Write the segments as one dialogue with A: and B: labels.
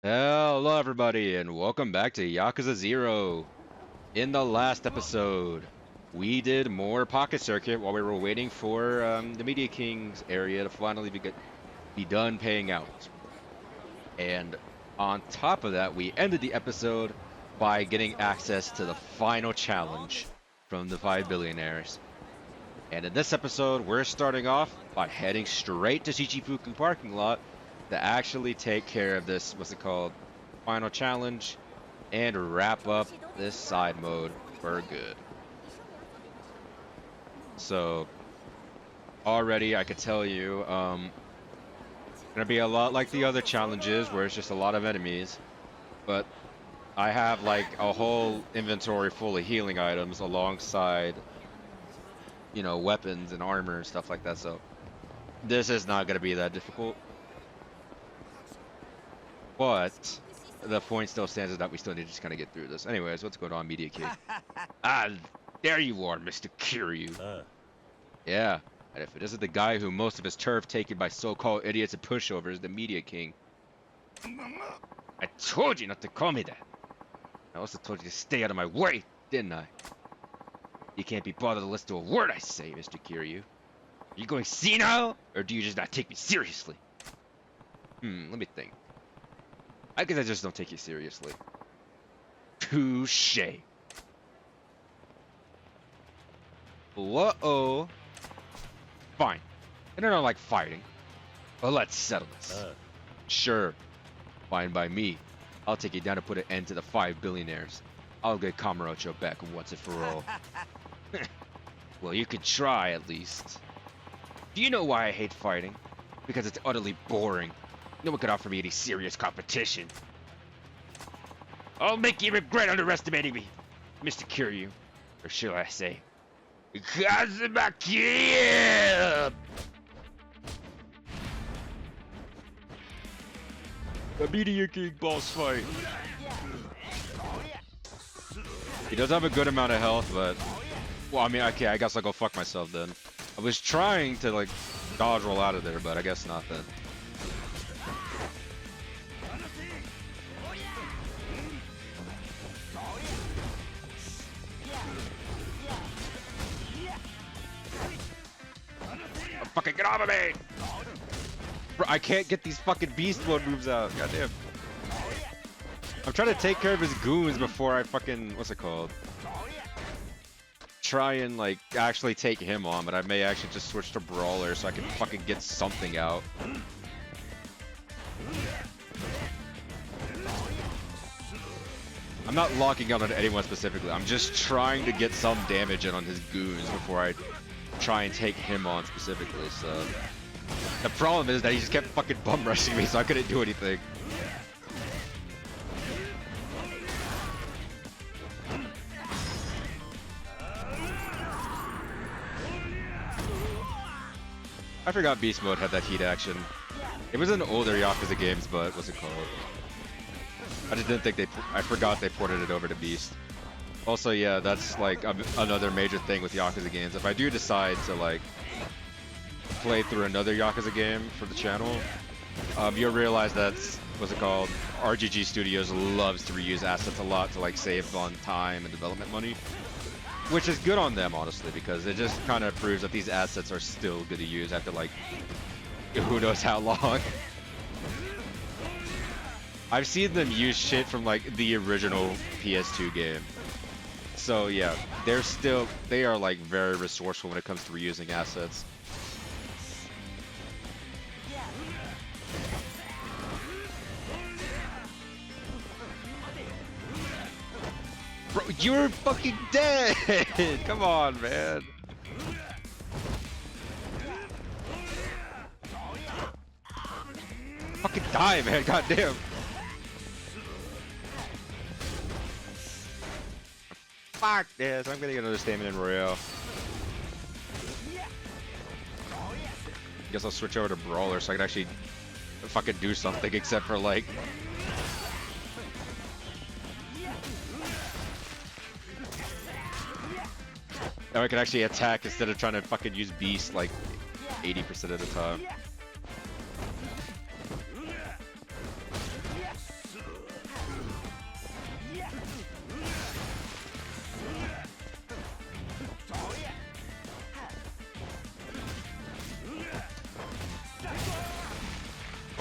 A: Hello everybody and welcome back to Yakuza 0. In the last episode, we did more Pocket Circuit while we were waiting for the Media King's area to finally be done paying out. And on top of that, we ended the episode by getting access to the final challenge from the 5 billionaires. And in this episode, we're starting off by heading straight to Shichifuku parking lot to actually take care of this, what's it called, final challenge, and wrap up this side mode for good. So, already I could tell you, gonna be a lot like the other challenges where it's just a lot of enemies, but I have like a whole inventory full of healing items alongside, you know, weapons and armor and stuff like that, so this is not gonna be that difficult. But the point still stands is that we still need to just kind of get through this. Anyways, what's going on, Media King? Ah, there you are, Mr. Kiryu. Yeah, and if it isn't the guy who most of his turf taken by so-called idiots and pushovers, the Media King. I told you not to call me that. I also told you to stay out of my way, didn't I? You can't be bothered to listen to a word I say, Mr. Kiryu. Are you going senile, or do you just not take me seriously? Let me think. I guess I just don't take you seriously. Touche. Whoa. Fine. I don't like fighting. But let's settle this. Sure. Fine by me. I'll take you down and put an end to the 5 billionaires. I'll get Kamurocho back once and for all. Well, you could try at least. Do you know why I hate fighting? Because it's utterly boring. No one could offer me any serious competition. I'll make you regret underestimating me, Mr. Kiryu. Or shall I say, Kazuma-Kiryu! The Media King boss fight. He does have a good amount of health, but... Well, I mean, okay, I guess I'll go fuck myself then. I was trying to, like, dodge roll out of there, but I guess not then. Fucking get off of me! Bro, I can't get these fucking beast mode moves out. Goddamn. I'm trying to take care of his goons before I fucking... What's it called? Try and, like, actually take him on, but I may actually just switch to Brawler so I can fucking get something out. I'm not locking out on anyone specifically. I'm just trying to get some damage in on his goons before I try and take him on specifically, so... The problem is that he just kept fucking bum rushing me, so I couldn't do anything. I forgot Beast Mode had that heat action. It was in older Yakuza games, but what's it called? I just didn't think I forgot they ported it over to Beast. Also, yeah, that's like another major thing with Yakuza games. If I do decide to like play through another Yakuza game for the channel, you'll realize that's, what's it called? RGG Studios loves to reuse assets a lot to like save on time and development money. Which is good on them, honestly, because it just kind of proves that these assets are still good to use after, like, who knows how long. I've seen them use shit from, like, the original PS2 game. So, yeah, they are, like, very resourceful when it comes to reusing assets. Bro, you're fucking dead! Come on, man. Fucking die, man. Goddamn. Fuck this. I'm gonna get another stamina in Royale. Guess I'll switch over to Brawler so I can actually fucking do something except for like... Now I can actually attack instead of trying to fucking use Beast like 80% of the time.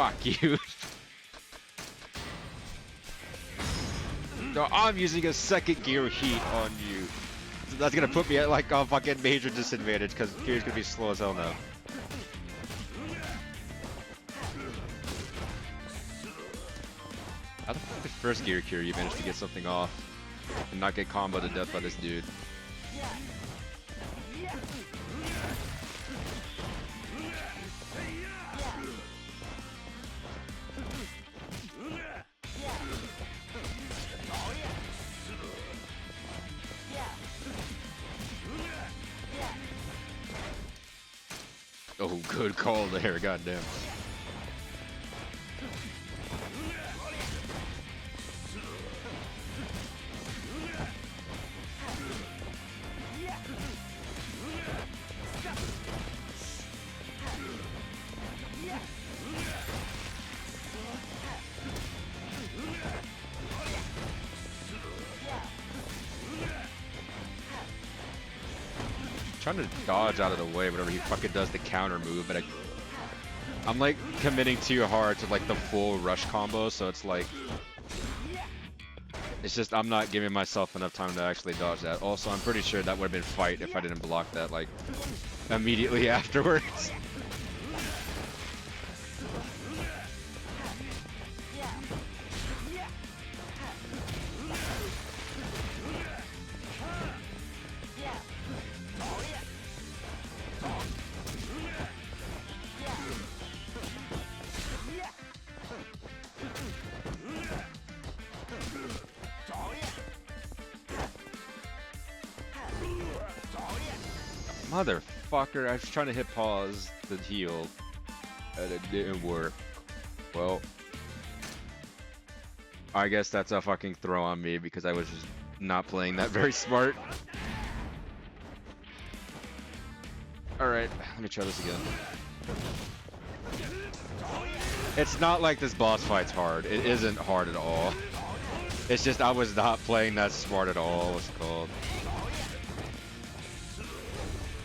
A: Fuck you. No, I'm using a second gear heat on you. So that's gonna put me at like a fucking major disadvantage because gear's gonna be slow as hell now. How the fuck the first gear cure you managed to get something off and not get comboed to death by this dude? Oh, good call there, goddamn. Trying to dodge out of the way whenever he fucking does the counter move, but I'm like committing too hard to like the full rush combo, so it's like it's just I'm not giving myself enough time to actually dodge that. Also, I'm pretty sure that would have been fight if I didn't block that like immediately afterwards. Motherfucker, I was trying to hit pause to heal, and it didn't work. Well, I guess that's a fucking throw on me because I was just not playing that very smart. Alright, let me try this again. It's not like this boss fight's hard. It isn't hard at all. It's just I was not playing that smart at all, what's it called.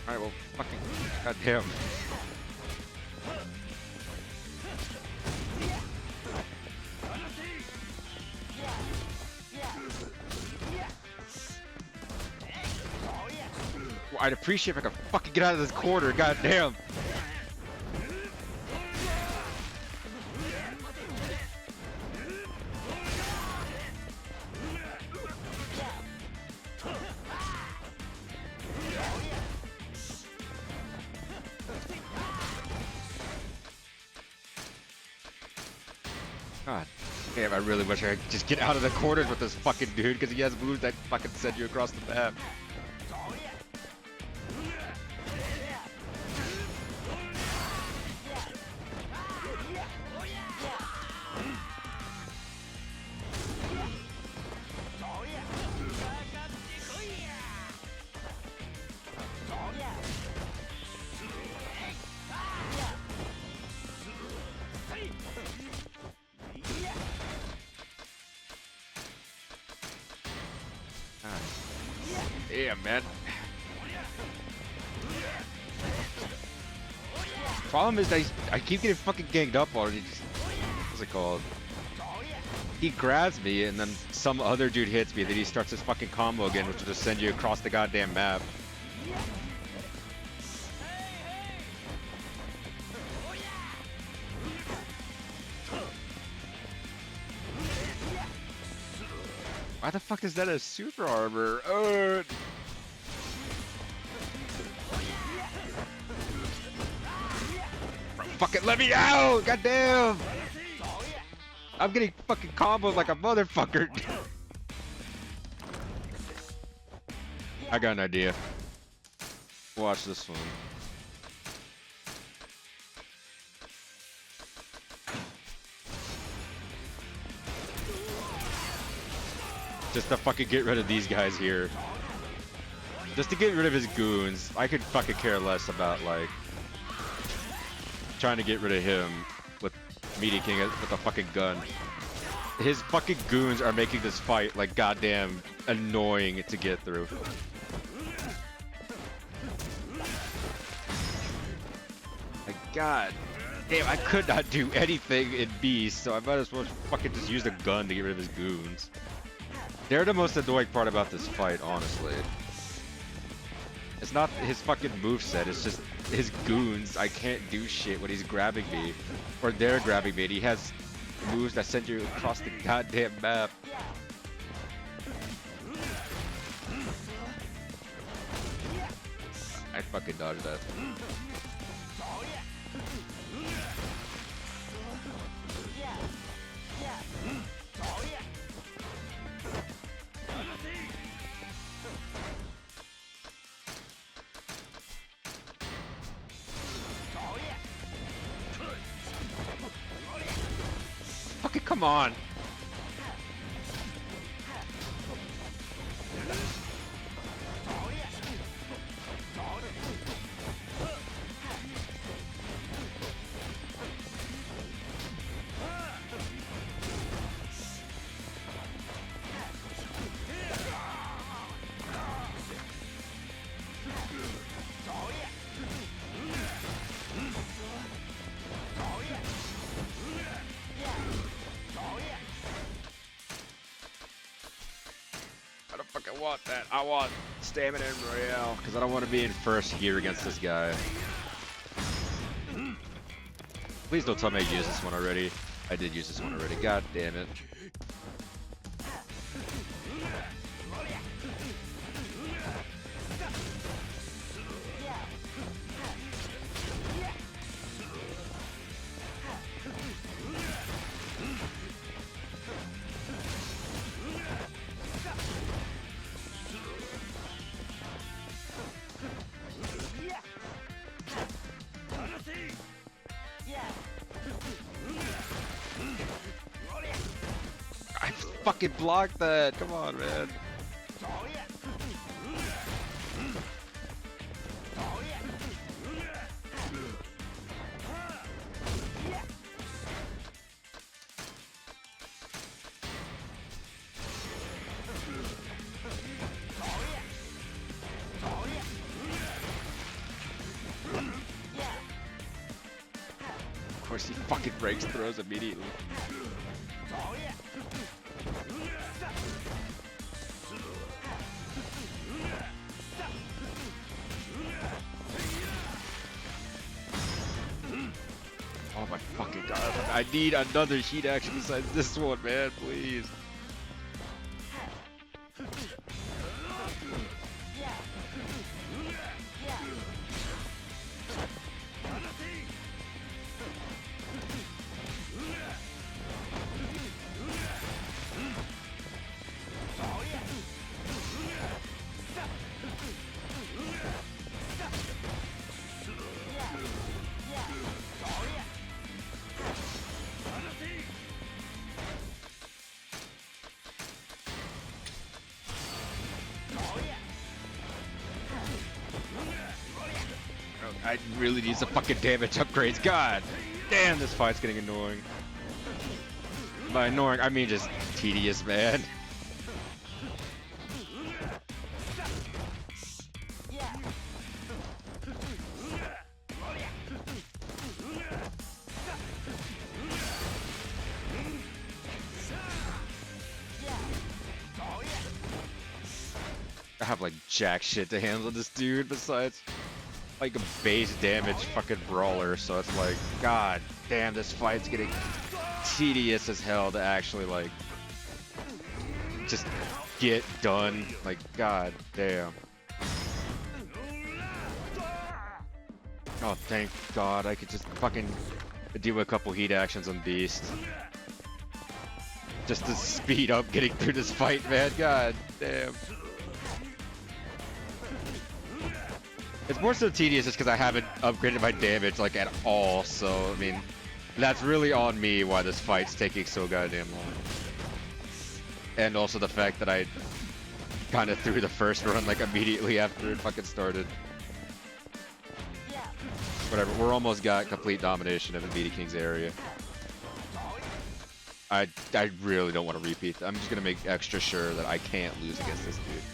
A: Alright, well, fucking goddamn. Well, I'd appreciate if I could fucking get out of this corner, goddamn. God damn, I really wish I could just get out of the corners with this fucking dude because he has moves that fucking send you across the map. Yeah, man. Problem is that I keep getting fucking ganged up already. What's it called? He grabs me and then some other dude hits me. Then he starts his fucking combo again, which will just send you across the goddamn map. Why the fuck is that a super armor? Fuck it, let me out! Goddamn! I'm getting fucking combos like a motherfucker. I got an idea. Watch this one. Just to fucking get rid of these guys here. Just to get rid of his goons. I could fucking care less about, like, trying to get rid of him with Media King with a fucking gun. His fucking goons are making this fight, like, goddamn annoying to get through. My god Damn, I could not do anything in Beast, so I might as well fucking just use the gun to get rid of his goons. They're the most annoying part about this fight, honestly. It's not his fucking moveset, it's just his goons. I can't do shit when he's grabbing me. Or they're grabbing me, and he has moves that send you across the goddamn map. I fucking dodged that. Fucking come on! I don't fucking want that. I want stamina and Royale, because I don't want to be in first here against this guy. Please don't tell me I used this one already. I did use this one already. God damn it. I fucking blocked that. Come on, man. Of course, he fucking breaks throws immediately. Oh my fucking god. I need another heat action besides this one, man, please. I really need some fucking damage upgrades. God damn, this fight's getting annoying. By annoying, I mean just tedious, man. I have like jack shit to handle this dude besides like a base damage fucking brawler, so it's like, god damn, this fight's getting tedious as hell to actually like just get done. Like, god damn. Oh, thank god, I could just fucking do a couple heat actions on Beast. Just to speed up getting through this fight, man. God damn. It's more so tedious just because I haven't upgraded my damage like at all, so I mean, that's really on me why this fight's taking so goddamn long. And also the fact that I kind of threw the first run like immediately after it fucking started. Whatever, we're almost got complete domination of the BD King's area. I really don't want to repeat that. I'm just gonna make extra sure that I can't lose against this dude.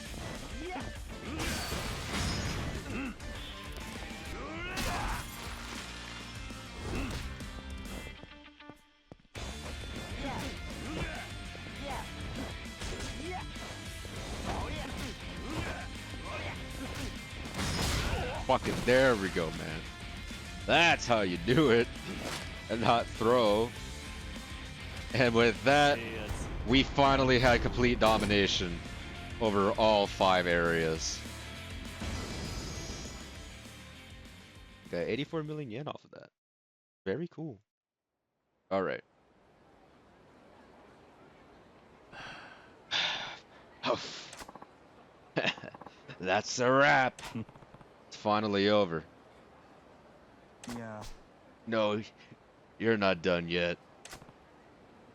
A: Fucking there we go, man. That's how you do it. And not throw. And with that, we finally had complete domination over all 5 areas. Got 84 million yen off of that. Very cool. Alright. That's a wrap. It's finally over.
B: Yeah.
A: No, you're not done yet.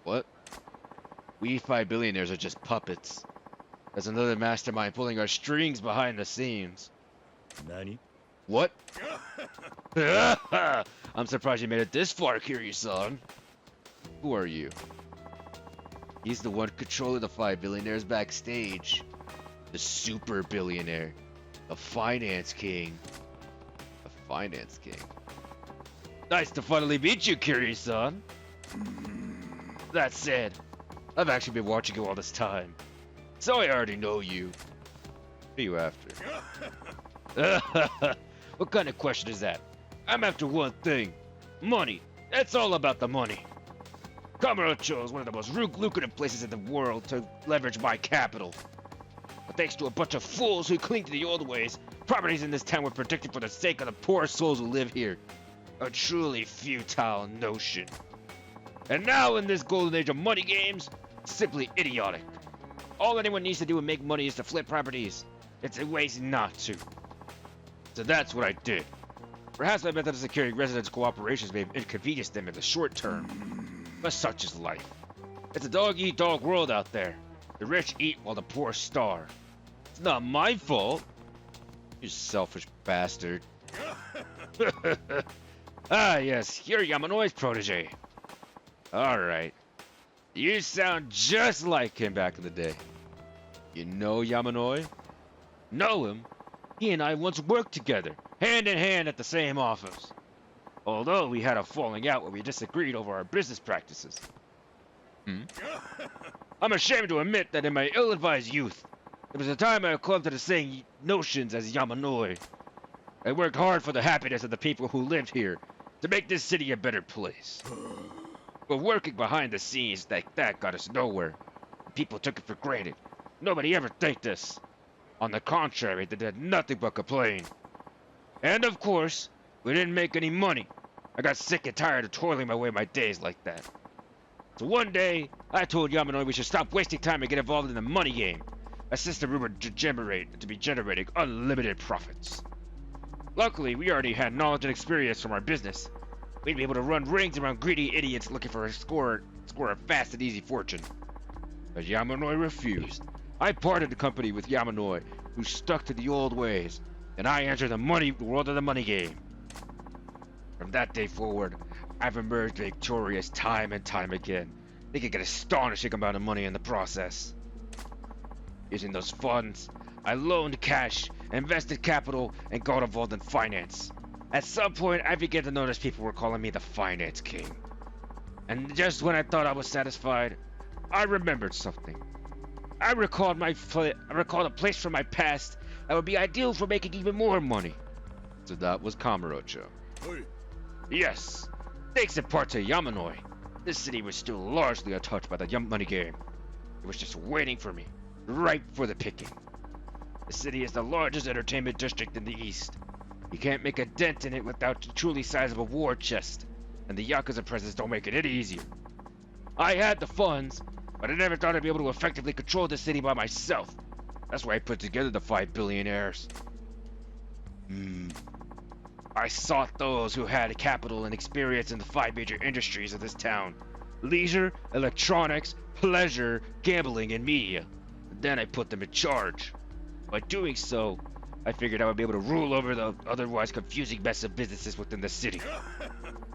A: What? We 5 billionaires are just puppets. There's another mastermind pulling our strings behind the scenes.
C: Nani?
A: What? I'm surprised you made it this far, Kiryu-san. Who are you? He's the one controlling the 5 billionaires backstage. The super billionaire. The finance king. The finance king. Nice to finally meet you, Kiryu-san. That said, I've actually been watching you all this time, so I already know you. What are you after? What kind of question is that? I'm after one thing. Money. That's all about the money. Kamurocho is one of the most lucrative places in the world to leverage my capital. But thanks to a bunch of fools who cling to the old ways, properties in this town were protected for the sake of the poor souls who live here. A truly futile notion. And now in this golden age of money games, simply idiotic. All anyone needs to do to make money is to flip properties. It's a waste not to. So that's what I did. Perhaps my method of securing residents' cooperations may have inconvenienced them in the short term. But such is life. It's a dog-eat-dog world out there. The rich eat while the poor starve. It's not my fault. You selfish bastard. Ah, yes, you're Yamanoi's protege. Alright. You sound just like him back in the day. You know Yamanoi? Know him? He and I once worked together, hand in hand at the same office. Although we had a falling out where we disagreed over our business practices. I'm ashamed to admit that in my ill-advised youth, there was a time I clung to the same notions as Yamanoi. I worked hard for the happiness of the people who lived here, to make this city a better place. But working behind the scenes like that got us nowhere. People took it for granted. Nobody ever thanked us. On the contrary, they did nothing but complain. And of course, we didn't make any money. I got sick and tired of toiling my days like that. So one day, I told Yamanoi we should stop wasting time and get involved in the money game. A system rumored to be generating unlimited profits. Luckily, we already had knowledge and experience from our business. We'd be able to run rings around greedy idiots looking for a score a fast and easy fortune. But Yamanoi refused. I parted the company with Yamanoi, who stuck to the old ways, and I entered the world of the money game. From that day forward, I've emerged victorious time and time again, making an astonishing amount of money in the process. Using those funds, I loaned cash, invested capital, and got involved in finance. At some point, I began to notice people were calling me the Finance King. And just when I thought I was satisfied, I remembered something. I recalled a place from my past that would be ideal for making even more money. So that was Kamurocho.
C: Hey.
A: Yes, thanks in part to Yamanoi, this city was still largely untouched by the money game. It was just waiting for me, ripe for the picking. The city is the largest entertainment district in the East. You can't make a dent in it without a truly sizable war chest, and the Yakuza presence don't make it any easier. I had the funds, but I never thought I'd be able to effectively control the city by myself. That's why I put together the 5 billionaires. I sought those who had capital and experience in the 5 major industries of this town. Leisure, electronics, pleasure, gambling, and media. And then I put them in charge. By doing so, I figured I would be able to rule over the otherwise confusing mess of businesses within the city.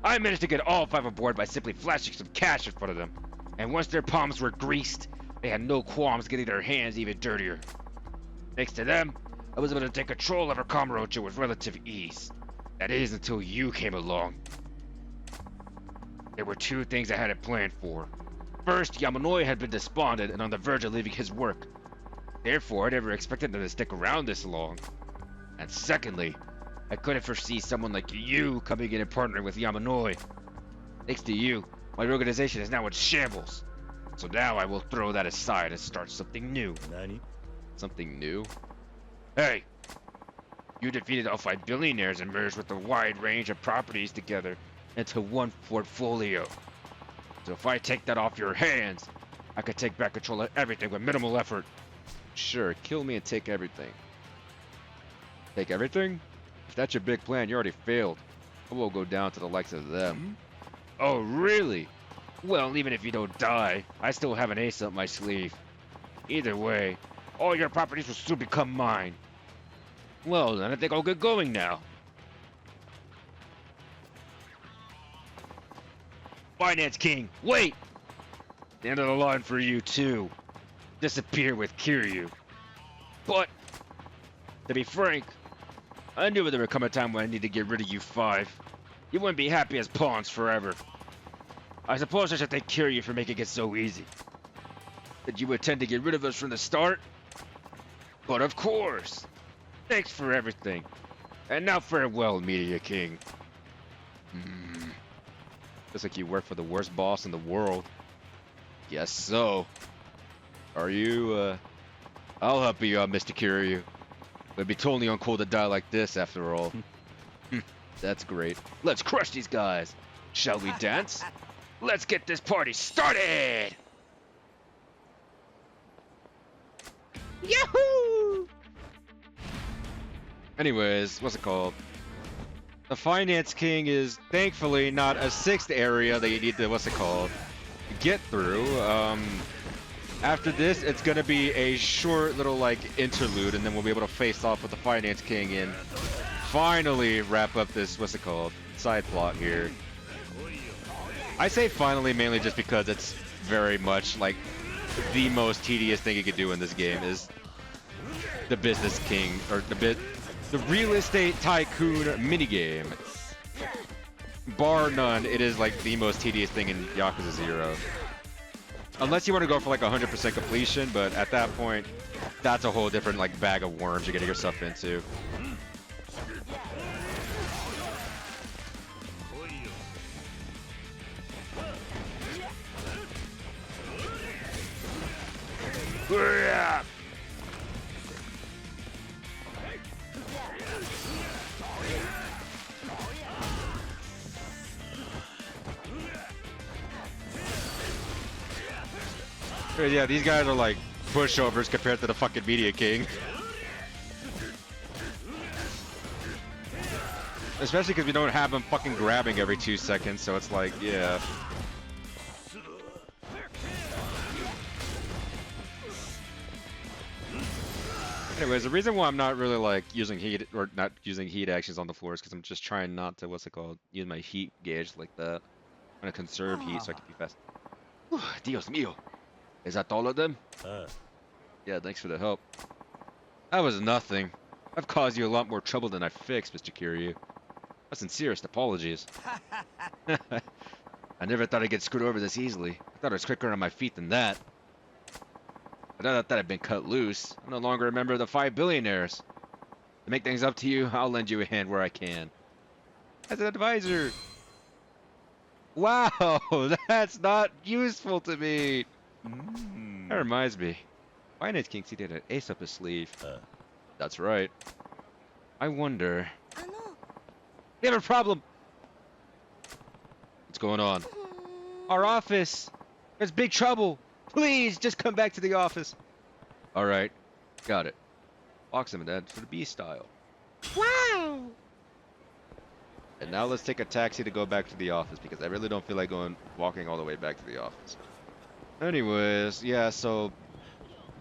A: I managed to get all 5 aboard by simply flashing some cash in front of them. And once their palms were greased, they had no qualms getting their hands even dirtier. Thanks to them, I was able to take control over Kamurocho with relative ease. That is, until you came along. There were 2 things I had it planned for. First, Yamanoi had been despondent and on the verge of leaving his work. Therefore, I never expected them to stick around this long. And secondly, I couldn't foresee someone like you coming in and partnering with Yamanoi. Thanks to you, my organization is now in shambles. So now I will throw that aside and start something new.
C: Nani?
A: Something new? Hey! You defeated all 5 billionaires and merged with a wide range of properties together into one portfolio. So if I take that off your hands, I could take back control of everything with minimal effort. Sure, kill me and take everything. Take everything? If that's your big plan, you already failed. I will go down to the likes of them. Oh, really? Well, even if you don't die, I still have an ace up my sleeve. Either way, all your properties will soon become mine. Well, then I think I'll get going now. Finance King, wait! The end of the line for you, too. Disappear with Kiryu. But, to be frank, I knew there would come a time when I need to get rid of you 5. You wouldn't be happy as pawns forever. I suppose I should thank Kiryu for making it so easy. Did you intend to get rid of us from the start? But of course! Thanks for everything. And now farewell, Media King. Looks like you work for the worst boss in the world. Guess so. Are you, I'll help you out, Mr. Kiryu. It'd be totally uncool to die like this, after all. That's great. Let's crush these guys. Shall we dance? Let's get this party started! Yahoo! Anyways, what's it called? The Finance King is thankfully not a 6th area that you need to, what's it called, get through. After this, it's gonna be a short little, like, interlude, and then we'll be able to face off with the Finance King and finally wrap up this, what's it called, side plot here. I say finally mainly just because it's very much, like, the most tedious thing you could do in this game is the Business King, or the Real Estate Tycoon minigame. Bar none, it is like the most tedious thing in Yakuza 0. Unless you want to go for like 100% completion, but at that point, that's a whole different like bag of worms you're getting yourself into. Yeah, these guys are like pushovers compared to the fucking Media King. Especially because we don't have him fucking grabbing every 2 seconds, so it's like, yeah. Anyways, the reason why I'm not really like using heat or not using heat actions on the floor is because I'm just trying not to, what's it called, use my heat gauge like that. I'm gonna conserve heat so I can be fast. Whew, Dios mío. Is that all of them? Yeah, thanks for the help. That was nothing. I've caused you a lot more trouble than I fixed, Mr. Kiryu. My sincerest apologies. I never thought I'd get screwed over this easily. I thought I was quicker on my feet than that. But now that I've been cut loose, I'm no longer a member of the 5 billionaires. To make things up to you, I'll lend you a hand where I can. As an advisor. Wow, that's not useful to me. That reminds me. Finance King seated an ace up his sleeve. That's right. I wonder. We have a problem. What's going on? Our office. There's big trouble. Please, just come back to the office. All right. Got it. Box him in for the B style. Wow. And now let's take a taxi to go back to the office because I really don't feel like walking all the way back to the office. Anyways, yeah, so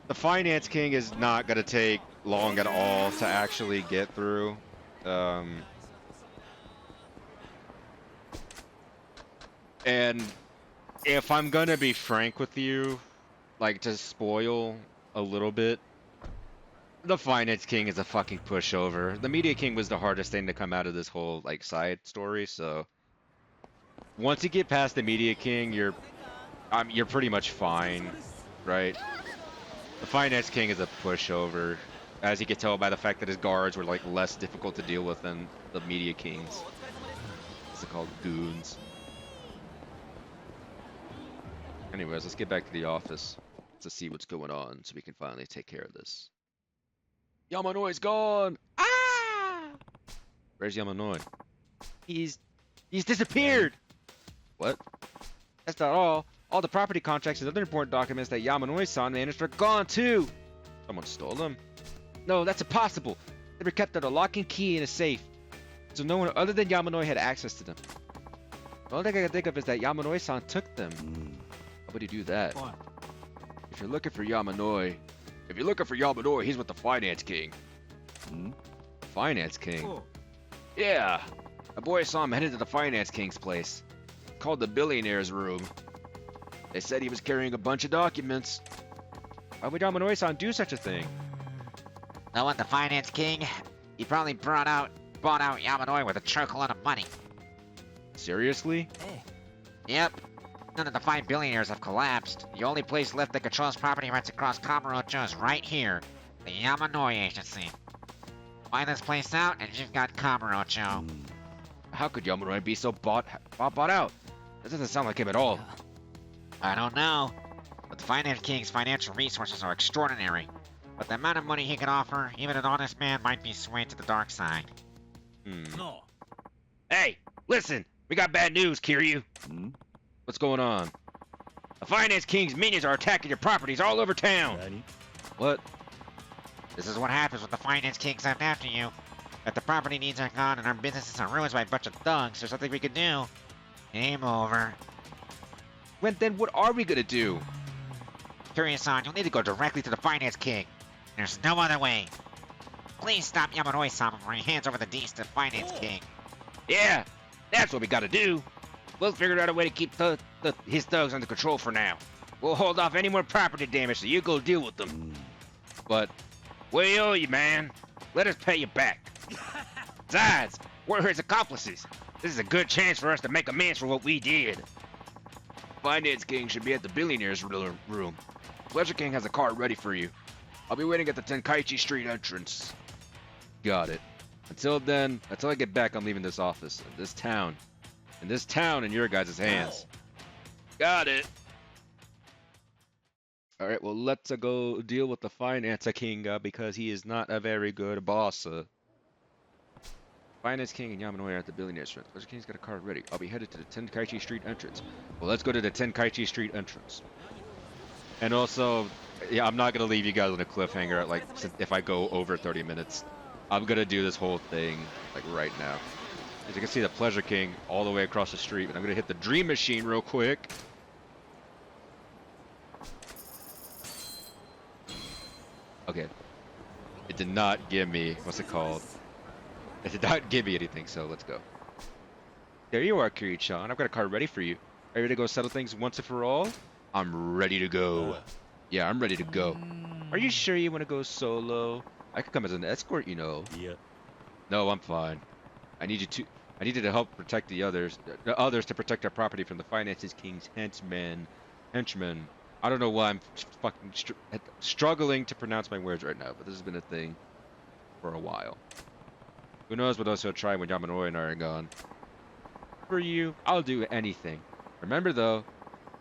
A: the Finance King is not going to take long at all to actually get through. And if I'm going to be frank with you, like to spoil a little bit, the Finance King is a fucking pushover. The Media King was the hardest thing to come out of this whole like side story, so once you get past the Media King, you're pretty much fine, right? The Finance King is a pushover. as you could tell by the fact that his guards were like less difficult to deal with than the media kings. What's it called? Goons. Anyways, let's get back to the office to see what's going on so we can finally take care of this. Yamanoi's gone! Ah! Where's Yamanoi? He's disappeared! What? That's not all. All the property contracts and other important documents that Yamanoi-san managed are gone too! Someone stole them? No, that's impossible. They were kept under lock and key in a safe, so no one other than Yamanoi had access to them. The only thing I can think of is that Yamanoi-san took them. How would he do that?
B: What?
A: If you're looking for Yamanoi, he's with the Finance King. Finance King?
B: Oh.
A: Yeah. A boy saw him headed to the Finance King's place. Called the billionaires room. They said he was carrying a bunch of documents. Why would Yamanoi-san do such a thing?
C: Know what, the Finance King? He probably bought out Yamanoi with a chokeload of money.
A: Seriously?
B: Hey.
C: Yep. None of the 5 billionaires have collapsed. The only place left that controls property rights across Kamurocho is right here. The Yamanoi Agency. Buy this place out and you've got Kamurocho.
A: How could Yamanoi be so bought out? That doesn't sound like him at all.
C: I don't know. But the Finance King's financial resources are extraordinary. But the amount of money he can offer, even an honest man might be swayed to the dark side.
B: No.
A: Hey, listen! We got bad news, Kiryu. What's going on? The Finance King's minions are attacking your properties all over town. What?
C: This is what happens when the Finance King sent after you. If the property needs are gone and our businesses are ruined by a bunch of thugs, there's nothing we can do. Game over.
A: Then what are we gonna do?
C: Kiryu-san, you'll need to go directly to the Finance King. There's no other way. Please stop Yamanoi-san before he hands over the deeds to the Finance King.
A: Yeah, that's what we gotta do. We'll figure out a way to keep his thugs under control for now. We'll hold off any more property damage so you go deal with them. But we owe you, man. Let us pay you back. Besides, we're his accomplices. This is a good chance for us to make amends for what we did. Finance King should be at the billionaires room. Pleasure King has a car ready for you. I'll be waiting at the Tenkaichi Street entrance. Got it. Until I get back, I'm leaving this office. This town in your guys' hands. Got it. Alright, well, let's go deal with the Finance King because he is not a very good boss. Finance King and Yamanoi are at the billionaires room. Pleasure King's got a car ready. I'll be headed to the Tenkaichi Street entrance. Well, let's go to the Tenkaichi Street entrance. And also, yeah, I'm not going to leave you guys on a cliffhanger like if I go over 30 minutes. I'm going to do this whole thing like right now. As you can see, the Pleasure King all the way across the street, but I'm going to hit the Dream Machine real quick. Okay. It did not give me, what's it called? It did not give me anything, so let's go. There you are, Kiryu-chan. I've got a car ready for you. Are you ready to go settle things once and for all? I'm ready to go. Yeah, I'm ready to go. Are you sure you want to go solo? I could come as an escort, you know.
B: Yeah.
A: No, I'm fine. I need you to help protect the others to protect our property from the Finance King's henchmen. I don't know why I'm fucking struggling to pronounce my words right now, but this has been a thing for a while. Who knows what else he'll try when Yamanoi and I are gone. For you, I'll do anything. Remember though,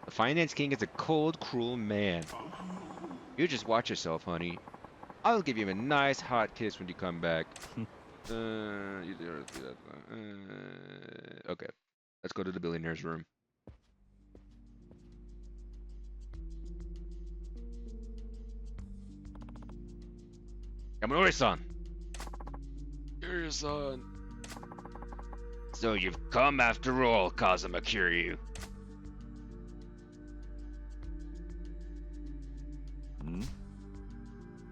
A: the Finance King is a cold, cruel man. You just watch yourself, honey. I'll give you a nice hot kiss when you come back. Okay, let's go to the billionaire's room. Kamurocho-san. Kiryu-san. So you've come after all, Kazuma Kiryu.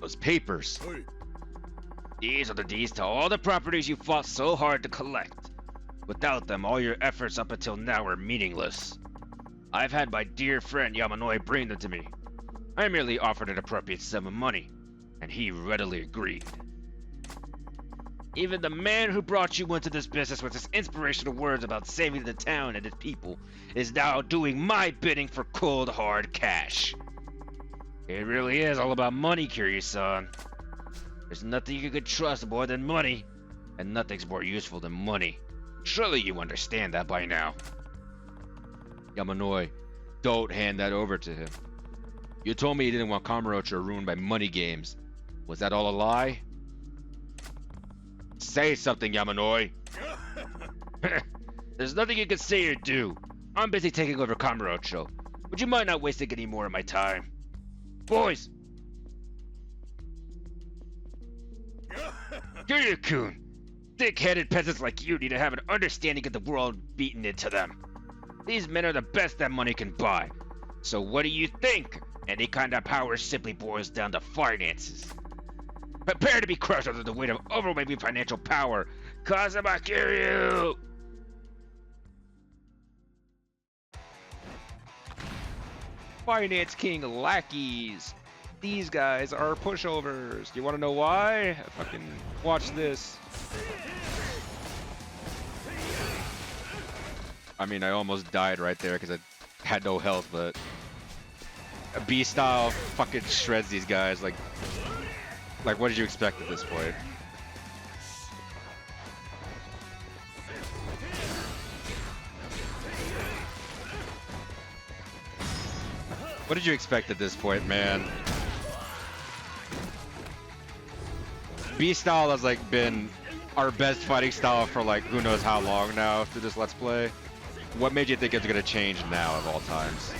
A: Those papers.
B: Hey.
A: These are the deeds to all the properties you fought so hard to collect. Without them, all your efforts up until now are meaningless. I've had my dear friend Yamanoi bring them to me. I merely offered an appropriate sum of money, and he readily agreed. Even the man who brought you into this business with his inspirational words about saving the town and its people is now doing my bidding for cold, hard cash. It really is all about money, Kiryu-san. There's nothing you can trust more than money, and nothing's more useful than money. Surely you understand that by now. Yamanoi, don't hand that over to him. You told me you didn't want Kamurocho ruined by money games. Was that all a lie? Say something, Yamanoi. There's nothing you can say or do. I'm busy taking over Kamurocho. Would you mind not wasting any more of my time? Boys! Kiryu-kun! Thick-headed peasants like you need to have an understanding of the world beaten into them. These men are the best that money can buy. So what do you think? Any kind of power simply boils down to finances. Prepare to be crushed under the weight of overwhelming financial power. Kazuma Kiryu! Finance King lackeys. These guys are pushovers. Do you want to know why? Fucking watch this. I mean, I almost died right there because I had no health, but B-style fucking shreds these guys. Like, what did you expect at this point? What did you expect at this point, man? B-style has like been our best fighting style for like who knows how long now through this Let's Play. What made you think it's gonna change now of all times?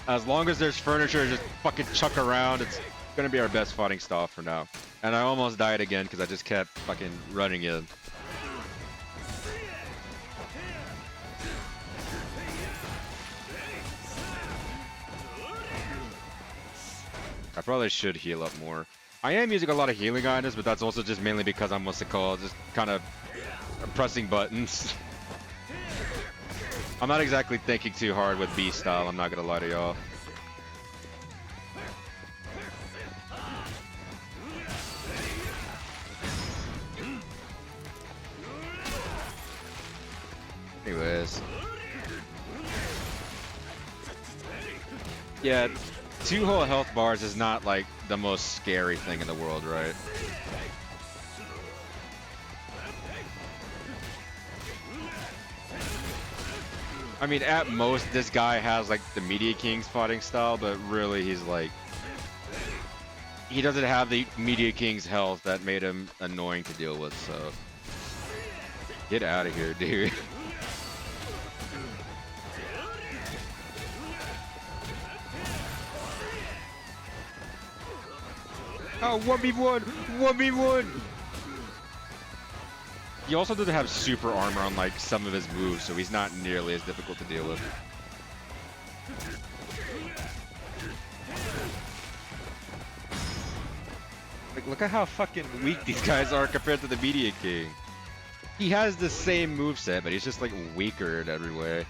A: As long as there's furniture just fucking chuck around, it's gonna be our best fighting style for now. And I almost died again because I just kept fucking running in. I probably should heal up more. I am using a lot of healing items, but that's also just mainly because I'm what's it called, just kind of pressing buttons. I'm not exactly thinking too hard with B style, I'm not gonna lie to y'all. Anyways. Yeah, 2 whole health bars is not like the most scary thing in the world, right? I mean, at most, this guy has like the Media King's fighting style, but really he's like... He doesn't have the Media King's health that made him annoying to deal with, so... Get out of here, dude. Oh, 1v1! 1v1! He also doesn't have super armor on like some of his moves, so he's not nearly as difficult to deal with. Like, look at how fucking weak these guys are compared to the Media King. He has the same moveset, but he's just like weaker in every way.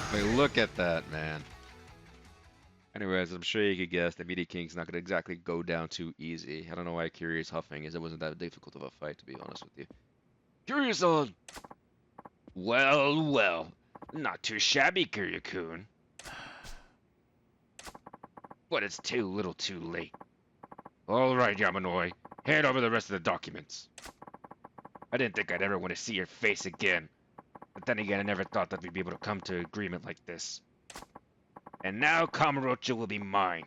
A: I mean, look at that, man. Anyways, I'm sure you could guess that Media King's not gonna exactly go down too easy. I don't know why Curious huffing is. It wasn't that difficult of a fight, to be honest with you. Curious-on! Well, well. Not too shabby, Kiryu-kun. But it's too little too late. Alright, Yamanoi. Hand over the rest of the documents. I didn't think I'd ever want to see your face again. But then again, I never thought that we'd be able to come to an agreement like this. And now Kamurocho will be mine.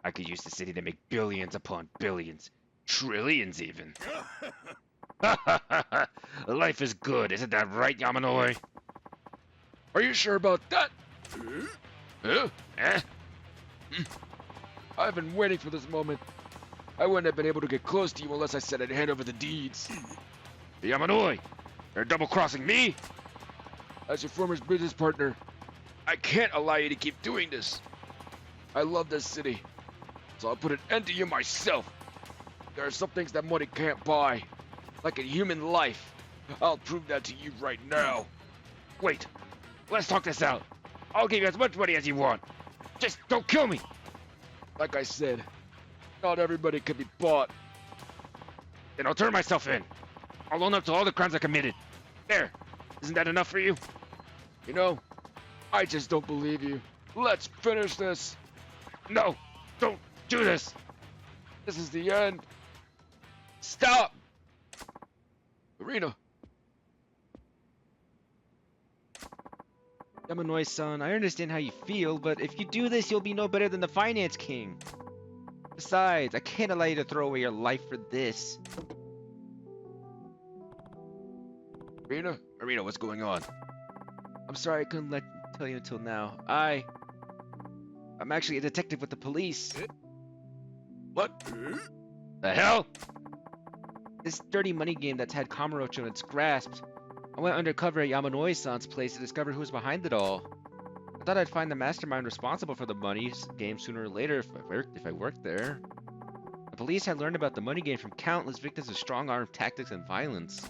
A: I could use the city to make billions upon billions. Trillions, even. Life is good, isn't that right, Yamanoi? Are you sure about that? I've been waiting for this moment. I wouldn't have been able to get close to you unless I said I'd hand over the deeds. Yamanoi, you're double-crossing me? As your former business partner, I can't allow you to keep doing this. I love this city, so I'll put an end to you myself. There are some things that money can't buy, like a human life. I'll prove that to you right now. Wait, let's talk this out. I'll give you as much money as you want. Just don't kill me. Like I said, not everybody can be bought. Then I'll turn myself in. I'll own up to all the crimes I committed. There. Isn't that enough for you? You know, I just don't believe you. Let's finish this. No, don't do this. This is the end. Stop. Arena. Yamanoi-san, I understand how you feel, but if you do this, you'll be no better than the finance king. Besides, I can't allow you to throw away your life for this. Marina, what's going on? I'm sorry I couldn't tell you until now. I'm actually a detective with the police. What? The hell? This dirty money game that's had Kamurocho in its grasp. I went undercover at Yamanoi-san's place to discover who was behind it all. I thought I'd find the mastermind responsible for the money game sooner or later if I worked there. The police had learned about the money game from countless victims of strong-arm tactics and violence.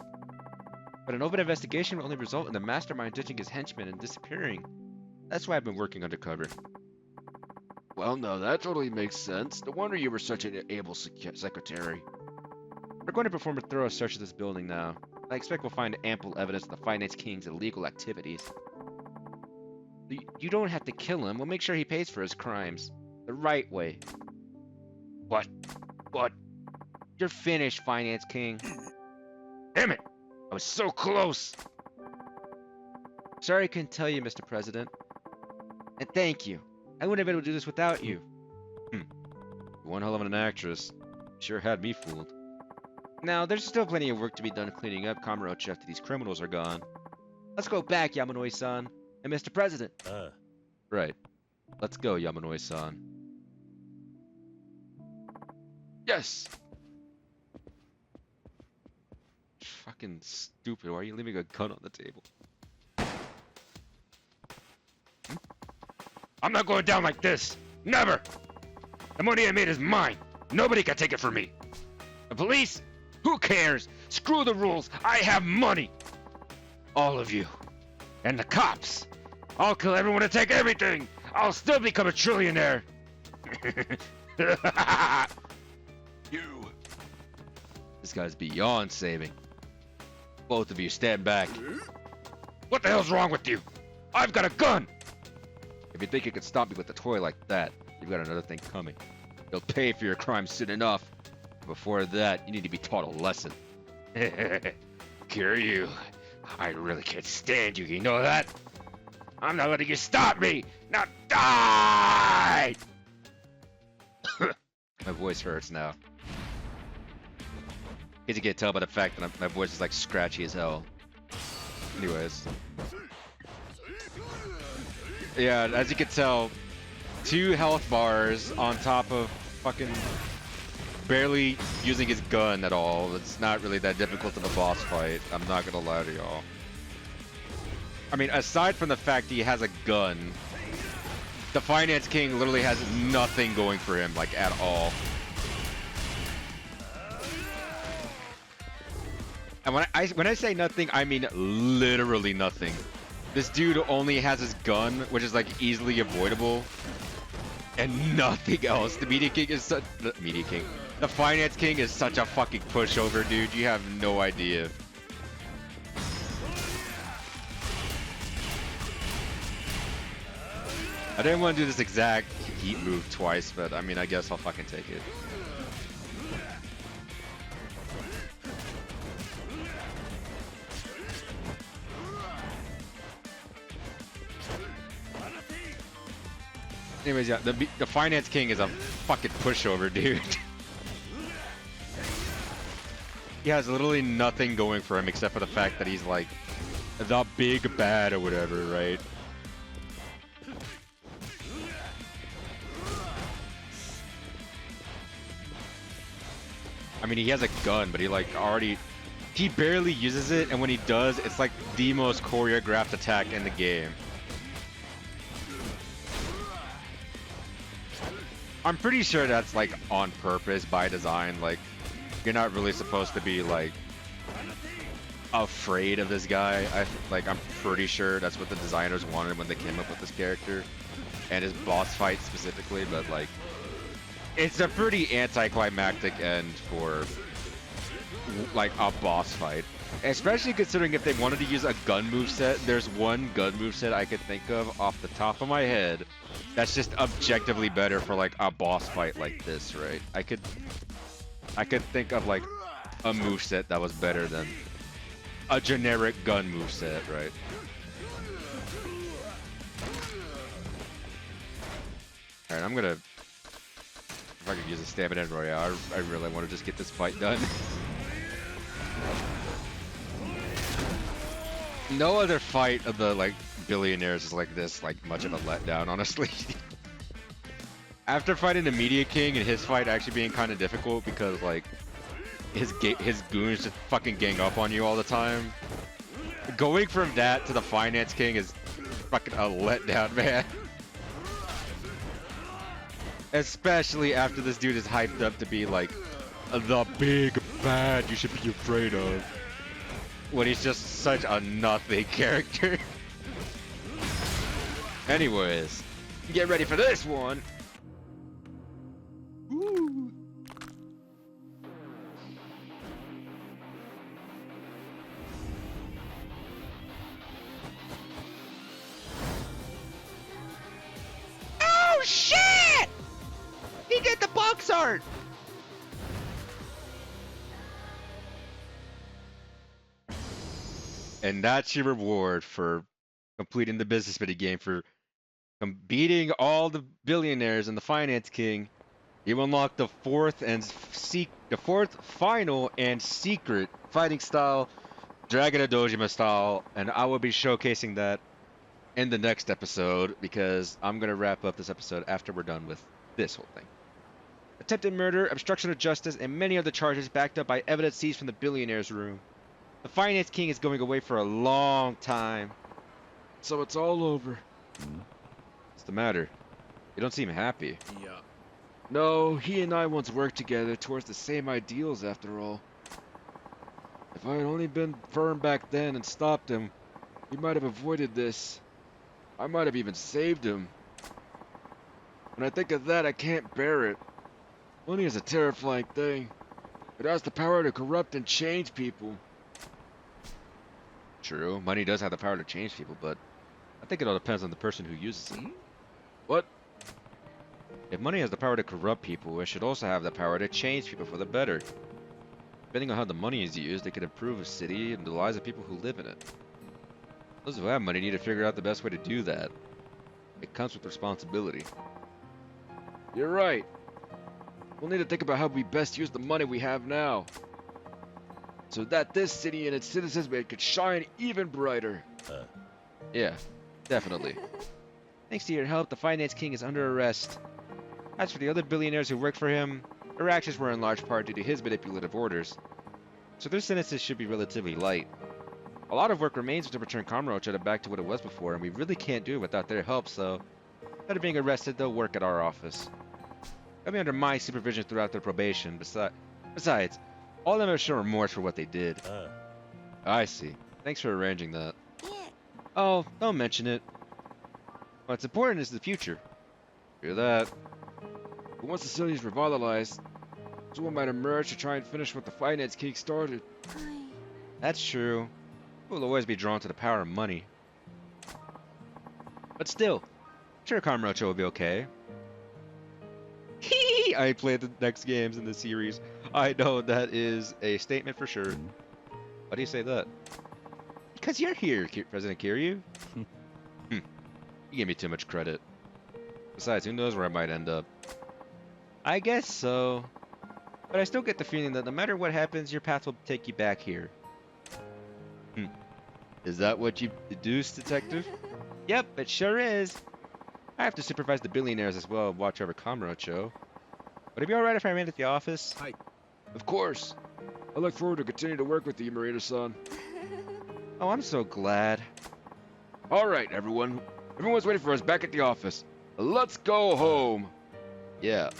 A: But an open investigation will only result in the mastermind ditching his henchmen and disappearing. That's why I've been working undercover. Well, no, that totally makes sense. No wonder you were such an able secretary. We're going to perform a thorough search of this building now. I expect we'll find ample evidence of the Finance King's illegal activities. You don't have to kill him. We'll make sure he pays for his crimes. The right way. What? What? You're finished, Finance King. Damn it! I was so close! Sorry I couldn't tell you, Mr. President. And thank you. I wouldn't have been able to do this without you. You're one hell of an actress. Sure had me fooled. Now, there's still plenty of work to be done cleaning up Kamurocho after these criminals are gone. Let's go back, Yamanoi-san. And Mr. President. Right. Let's go, Yamanoi-san. Yes! Fucking stupid. Why are you leaving a gun on the table? I'm not going down like this! Never! The money I made is mine! Nobody can take it from me! The police? Who cares? Screw the rules! I have money! All of you. And the cops! I'll kill everyone and take everything! I'll still become a trillionaire! You. This guy's beyond saving. Both of you stand back. What the hell's wrong with you? I've got a gun! If you think you can stop me with a toy like that, you've got another thing coming. You'll pay for your crimes soon enough. Before that, you need to be taught a lesson. Kiryu, I really can't stand you, you know that? I'm not letting you stop me! Now die! My voice hurts now. As you can tell by the fact that my voice is like scratchy as hell. Anyways. Yeah, as you can tell, 2 health bars on top of fucking barely using his gun at all. It's not really that difficult of a boss fight. I'm not gonna lie to y'all. I mean, aside from the fact he has a gun, the Finance King literally has nothing going for him, like, at all. And when I say nothing, I mean literally nothing. This dude only has his gun, which is like easily avoidable, and nothing else. The Media King is such the Finance King is such a fucking pushover, dude. You have no idea. I didn't want to do this exact heat move twice, but I mean, I guess I'll fucking take it. Anyways, yeah, the Finance King is a fucking pushover, dude. He has literally nothing going for him except for the fact that he's like the big bad or whatever, right? I mean, he has a gun, but he barely uses it, and when he does, it's like the most choreographed attack in the game. I'm pretty sure that's like on purpose by design. Like, you're not really supposed to be like afraid of this guy. I'm pretty sure that's what the designers wanted when they came up with this character and his boss fight specifically. But like, It's a pretty anticlimactic end for like a boss fight. Especially considering if they wanted to use a gun moveset, there's one gun moveset I could think of off the top of my head that's just objectively better for like a boss fight like this, right? I could think of like a moveset that was better than a generic gun moveset, right? Alright, I'm gonna... If I could use a stamina royale, I really want to just get this fight done. No other fight of the like billionaires is like this, like much of a letdown, honestly. After fighting the Media King and his fight actually being kind of difficult because like his goons just fucking gang up on you all the time. Going from that to the Finance King is fucking a letdown, man. Especially after this dude is hyped up to be like the big bad you should be afraid of. When he's just such a nothing character. Anyways, get ready for this one. Woo. Oh shit! He did the box art! And that's your reward for completing the business mini game, for beating all the billionaires and the Finance King. You unlock the fourth final and secret fighting style, Dragon of Dojima style, and I will be showcasing that in the next episode because I'm gonna wrap up this episode after we're done with this whole thing. Attempted murder, obstruction of justice, and many other charges backed up by evidence seized from the billionaire's room. The Finance King is going away for a long time. So it's all over. What's the matter? You don't seem happy.
D: Yeah.
A: No, he and I once worked together towards the same ideals after all. If I had only been firm back then and stopped him, we might have avoided this. I might have even saved him. When I think of that, I can't bear it. Money is a terrifying thing. It has the power to corrupt and change people. True, money does have the power to change people, but I think it all depends on the person who uses it. What? If money has the power to corrupt people, it should also have the power to change people for the better. Depending on how the money is used, it can improve a city and the lives of people who live in it. Those who have money need to figure out the best way to do that. It comes with responsibility. You're right. We'll need to think about how we best use the money we have now, so that this city and its citizens could shine even brighter. Yeah, definitely. Thanks to your help, the Finance King is under arrest. As for the other billionaires who worked for him, their actions were in large part due to his manipulative orders, so their sentences should be relatively light. A lot of work remains to return Kamurocho back to what it was before, and we really can't do it without their help, so instead of being arrested, they'll work at our office. They'll be under my supervision throughout their probation. Besides, all of them have shown remorse for what they did. I see. Thanks for arranging that. Oh, don't mention it. What's important is the future. Hear that? But once the city is revitalized, someone might emerge to try and finish what the Finance King started. That's true. We'll always be drawn to the power of money. But still, I'm sure Kamurocho will be okay. I played the next games in the series. I know that is a statement for sure. Why do you say that? Because you're here, President Kiryu. You gave me too much credit. Besides, who knows where I might end up. I guess so. But I still get the feeling that no matter what happens, your path will take you back here. Is that what you deduced, Detective? Yep, it sure is. I have to supervise the billionaires as well and watch over Kamurocho. Would it be alright if I ran at the office?
D: Hi.
A: Of course. I look forward to continuing to work with you, Marita-san. Oh, I'm so glad. Alright, everyone. Everyone's waiting for us back at the office. Let's go home. Yeah.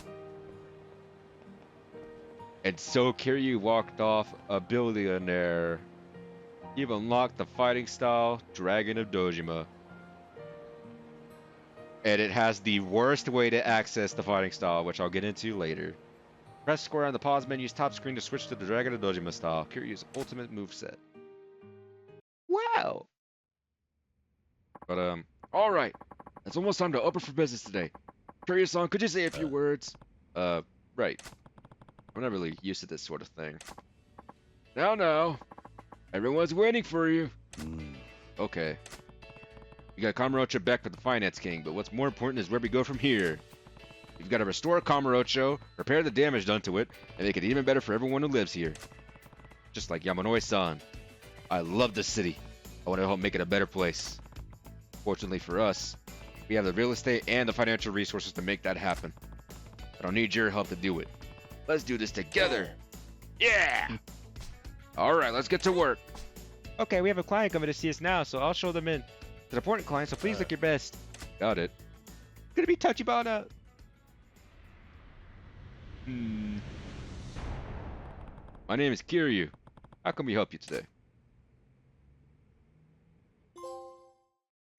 A: And so Kiryu walked off a billionaire. You've unlocked the fighting style Dragon of Dojima. And it has the worst way to access the fighting style, which I'll get into later. Press square on the pause menu's top screen to switch to the Dragon of Dojima style, Kiryu's ultimate moveset. Wow! But, alright. It's almost time to open for business today. Kiryu-san, could you say a few words? Right. I'm not really used to this sort of thing. Now. Everyone's waiting for you. Okay. You got Kamurocho back for the Finance King, but what's more important is where we go from here. You've got to restore Kamurocho, repair the damage done to it, and make it even better for everyone who lives here. Just like Yamanoi-san. I love this city. I want to help make it a better place. Fortunately for us, we have the real estate and the financial resources to make that happen. But I'll need your help to do it. Let's do this together. Yeah! Alright, let's get to work. Okay, we have a client coming to see us now, so I'll show them in. It's an important client, so please look your best. Got it. Gonna be touchy about My name is Kiryu. How can we help you today?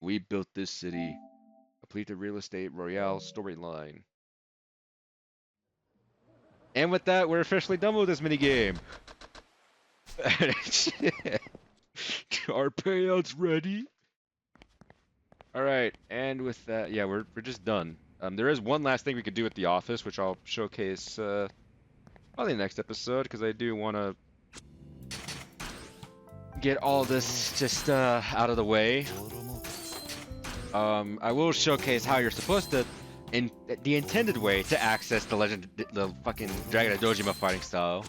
A: We built this city. Complete the Real Estate Royale storyline. And with that, we're officially done with this minigame. Our payouts ready? Alright, and with that, yeah, we're just done. There is one last thing we could do at the office, which I'll showcase probably next episode, because I do want to get all this just out of the way. I will showcase how you're supposed to, in the intended way, to access the fucking Dragon of Dojima fighting style,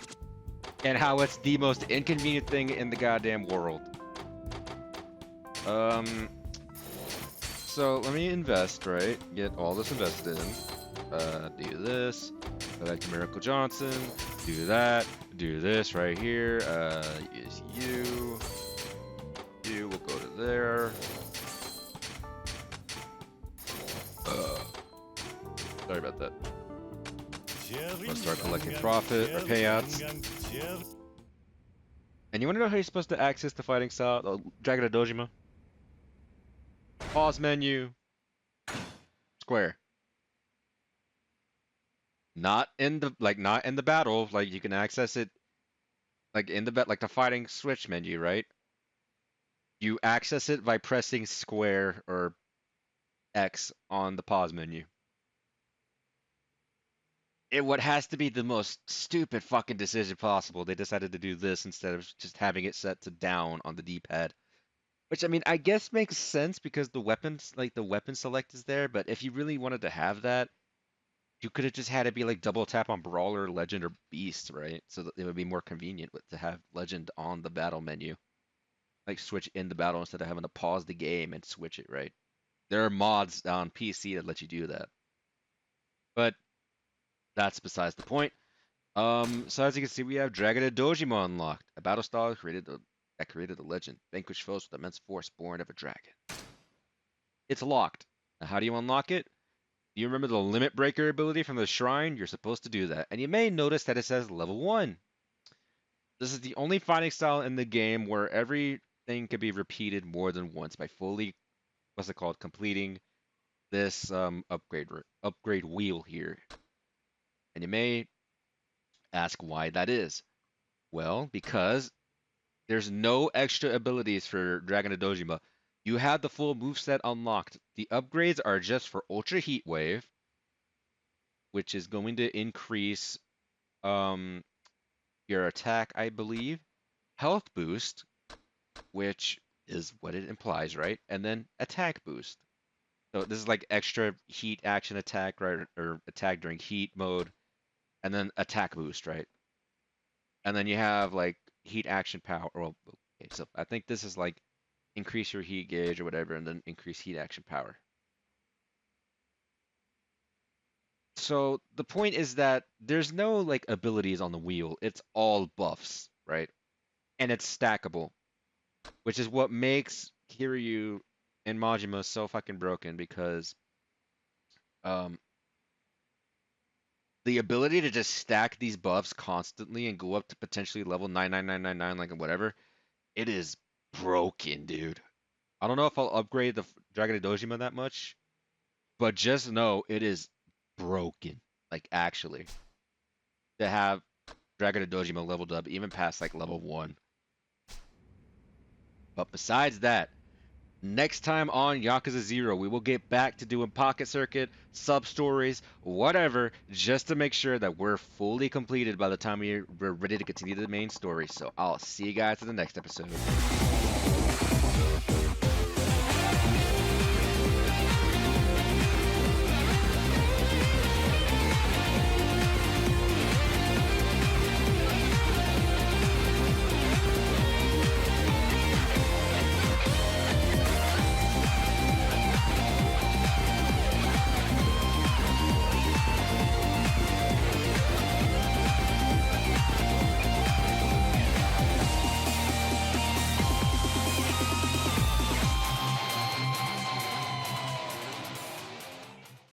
A: and how it's the most inconvenient thing in the goddamn world. So let me invest, right? Get all this invested in. Do this. Select Kamurocho Johnson. Do that. Do this right here. Is you. You will go to there. Sorry about that. Let's start collecting profit or payouts. And you want to know how you're supposed to access the fighting style, the Dragon of Dojima? Pause menu. Square. Not in the battle. Like you can access it like in the like the fighting switch menu, right? You access it by pressing square or X on the pause menu. What has to be the most stupid fucking decision possible. They decided to do this instead of just having it set to down on the D-pad. Which, I mean, I guess makes sense because the weapons, like the weapon select is there, but if you really wanted to have that, you could have just had it be like double tap on Brawler, Legend, or Beast, right? So that it would be more convenient to have Legend on the battle menu. Like switch in the battle instead of having to pause the game and switch it, right? There are mods on PC that let you do that. But that's besides the point. So as you can see, we have Dragon of Dojima unlocked, a battle style that created the legend. Vanquish foes with immense force born of a dragon. It's locked. Now, how do you unlock it? Do you remember the limit breaker ability from the shrine? You're supposed to do that. And you may notice that it says level 1. This is the only fighting style in the game where everything can be repeated more than once by fully, what's it called, completing this upgrade wheel here. And you may ask why that is. Well, because there's no extra abilities for Dragon of Dojima. You have the full moveset unlocked. The upgrades are just for Ultra Heat Wave, which is going to increase your attack, I believe. Health boost, which is what it implies, right? And then attack boost. So this is like extra heat action attack, right? Or attack during heat mode. And then attack boost, right? And then you have like heat action power. Well, okay, so I think this is like increase your heat gauge or whatever, and then increase heat action power. So the point is that there's no like abilities on the wheel. It's all buffs, right? And it's stackable, which is what makes Kiryu and Majima so fucking broken because um the ability to just stack these buffs constantly and go up to potentially level 99999 like whatever, it is broken, dude. I don't know if I'll upgrade the Dragon of Dojima that much. But just know it is broken. Like actually, to have Dragon of Dojima leveled up even past like level 1. But besides that, next time on Yakuza 0, we will get back to doing Pocket Circuit, sub stories, whatever, just to make sure that we're fully completed by the time we're ready to continue the main story. So I'll see you guys in the next episode.